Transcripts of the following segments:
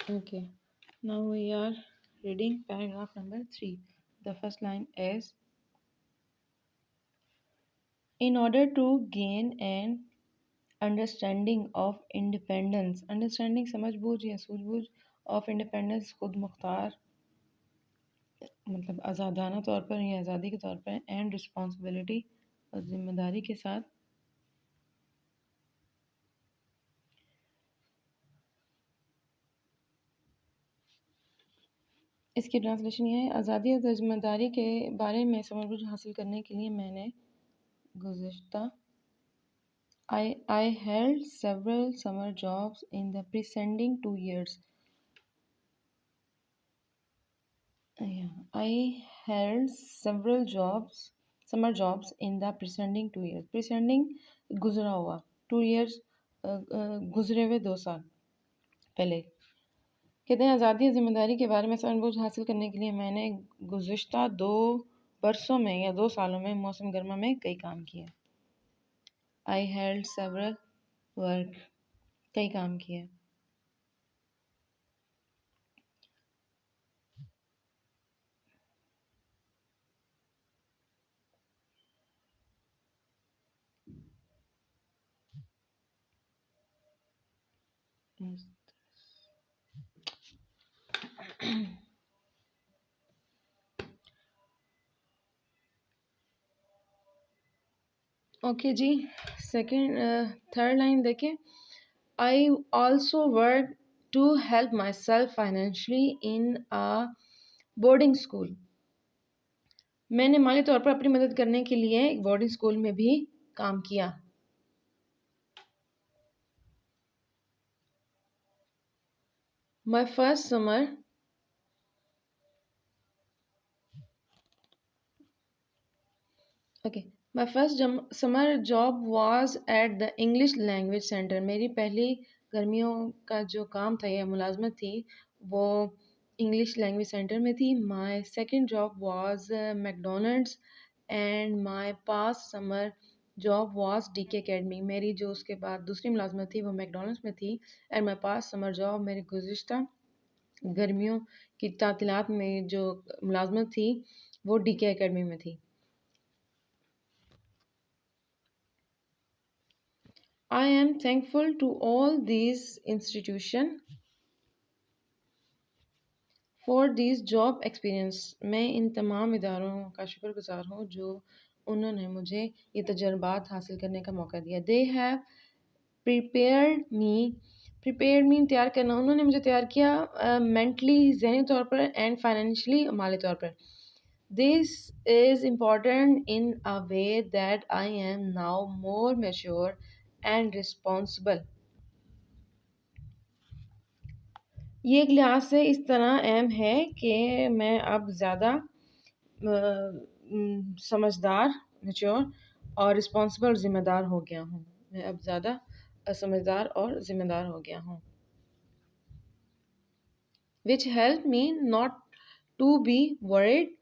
Okay. Now we are reading paragraph number 3. The first line is, in order to gain an understanding of independence. Understanding समझ बूझ या सूझबूझ of independence खुद मुख्तार मतलब आज़ादाना तौर पर या आज़ादी के तौर पर and responsibility और जिम्मेदारी के साथ। इसकी ट्रांसलेशन ये है, आज़ादी और जिम्मेदारी के बारे में समझ हासिल करने के लिए मैंने गुज़िश्ता I held several summer jobs in the preceding 2 years. Yeah, I held several summer jobs in the preceding 2 years. Preceding गुजरा हुआ 2 years गुजरे हुए 2 साल पहले। कहते हैं आज़ादी और ज़िम्मेदारी के बारे में समझ हासिल करने के लिए मैंने गुज़िश्ता 2 बरसों में या 2 सालों में मौसम गर्मा में कई काम किए। I held several work कई काम किए। ओके जी, थर्ड लाइन देखें। I also work to help myself financially in a boarding school. मैंने माली तौर पर अपनी मदद करने के लिए एक बोर्डिंग स्कूल में भी काम किया। My first summer okay my first summer job was at the English language centre. मेरी पहली गर्मियों का जो काम था या मुलाजमत थी वो इंग्लिश लैंग्वेज सेंटर में थी। My second job was McDonald's and my past summer job was DK academy. मेरी जो उसके बाद दूसरी मुलाजमत थी वो मैकडोनल्ड्स में थी। And my past summer job मेरी गुज़िश्ता गर्मियों की तातीलात में जो मुलाजमत थी वो DK अकेडमी में थी। I am thankful to all these institutions for these job experience. मैं इन तमाम इदारों का शुक्रगुजार हूँ जो उन्होंने मुझे ये तजर्बात हासिल करने का मौका दिया। They have prepared me तैयार करना, उन्होंने मुझे तैयार किया mentally ज़हनी तौर पर and financially माली तौर पर। This is important in a way that I am now more mature and responsible. ये एक लिहाज से इस तरह अहम है कि मैं अब ज़्यादा समझदार मैच्योर और रिस्पॉन्सिबल और ज़िम्मेदार हो गया हूँ। मैं अब ज़्यादा समझदार और ज़िम्मेदार हो गया हूँ। Which helped me not to be worried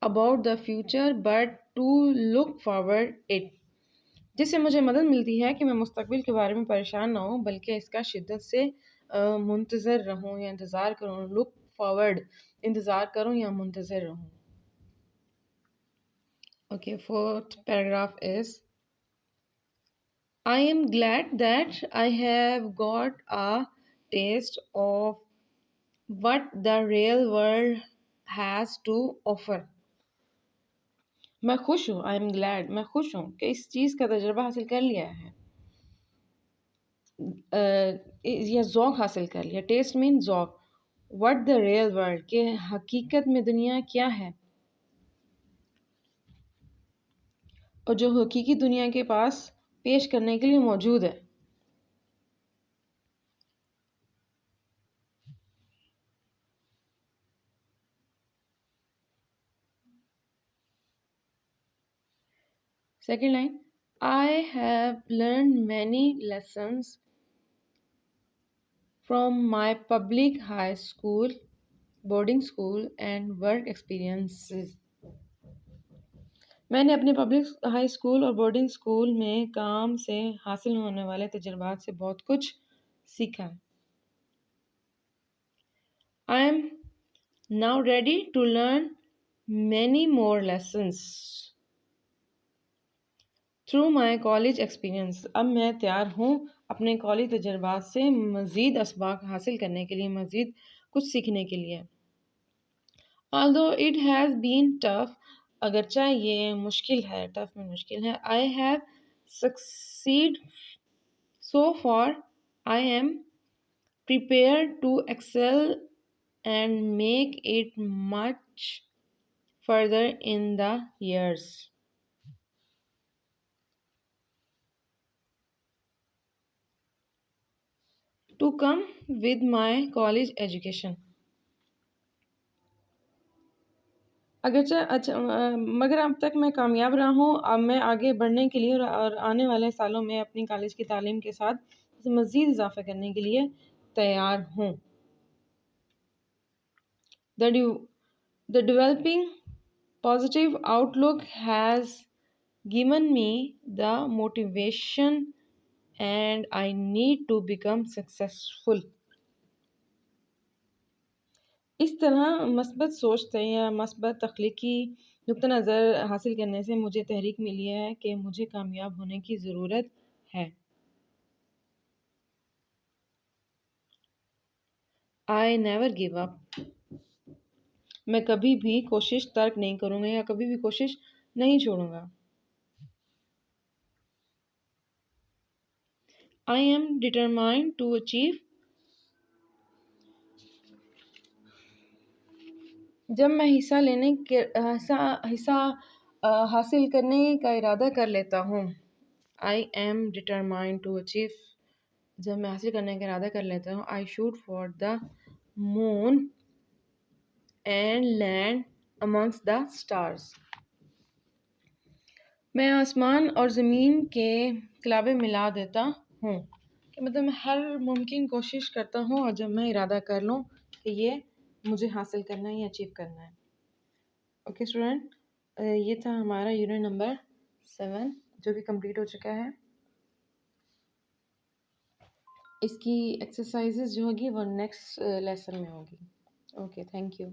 about the future but to look forward it. जिससे मुझे मदद मिलती है कि मैं मुस्तकबिल के बारे में परेशान ना हूँ बल्कि इसका शिद्दत से मुंतज़र रहूँ या इंतज़ार करूँ। लुक फॉरवर्ड इंतज़ार करूँ या मुंतज़र रहूँ। Okay, fourth paragraph is, I am glad that I have got a taste of what the real world has to offer. मैं खुश हूँ, I am glad, मैं खुश हूँ कि इस चीज़ का तजुर्बा हासिल कर लिया है या ज़ौक़ हासिल कर लिया। टेस्ट मीन ज़ौक़। व्हाट द रियल वर्ल्ड के हकीकत में दुनिया क्या है और जो हकीकी दुनिया के पास पेश करने के लिए मौजूद है। Second line, I have learned many lessons from my public high school, boarding school and work experiences. मैंने अपने पब्लिक हाई स्कूल और बोर्डिंग स्कूल में काम से हासिल होने वाले तजुर्बात से बहुत कुछ सीखा है। I am now ready to learn many more lessons through my college experience. अब मैं तैयार हूँ अपने कॉलेज तजर्बात से मज़ीद असबाक हासिल करने के लिए, मज़ीद कुछ सीखने के लिए. Although it has been tough, अगरचा ये मुश्किल है, टफ में मुश्किल है, I have succeed so far. I am prepared to excel and make it much further in the years to come with my college education. अगरचे अच्छा मगर अब तक मैं कामयाब रहा हूँ. अब मैं आगे बढ़ने के लिए और आने वाले सालों में अपनी कॉलेज की तालीम के साथ मज़ीद इजाफा करने के लिए तैयार हूँ. The developing positive outlook has given me the motivation and I need to become successful. इस तरह मस्बत सोच या मस्बत तख्लीकी नुक्ता नज़र हासिल करने से मुझे तहरीक मिली है कि मुझे कामयाब होने की ज़रूरत है. I never give up. मैं कभी भी कोशिश तर्क नहीं करूँगा या कभी भी कोशिश नहीं छोड़ूंगा. I am determined to achieve. जब मैं हिस्सा हासिल करने का इरादा कर लेता हूँ. I am determined to achieve. जब मैं हासिल करने का इरादा कर लेता हूँ. I shoot for the moon and land amongst the stars. मैं आसमान और ज़मीन के किलाबे मिला देता हूँ. कि मतलब मैं हर मुमकिन कोशिश करता हूँ और जब मैं इरादा कर लूँ कि ये मुझे हासिल करना है या अचीव करना है. ओके स्टूडेंट, ये था हमारा यूनिट नंबर 7 जो कि कंप्लीट हो चुका है. इसकी एक्सरसाइजेज जो होगी वो नेक्स्ट लेसन में होगी. Okay, thank you.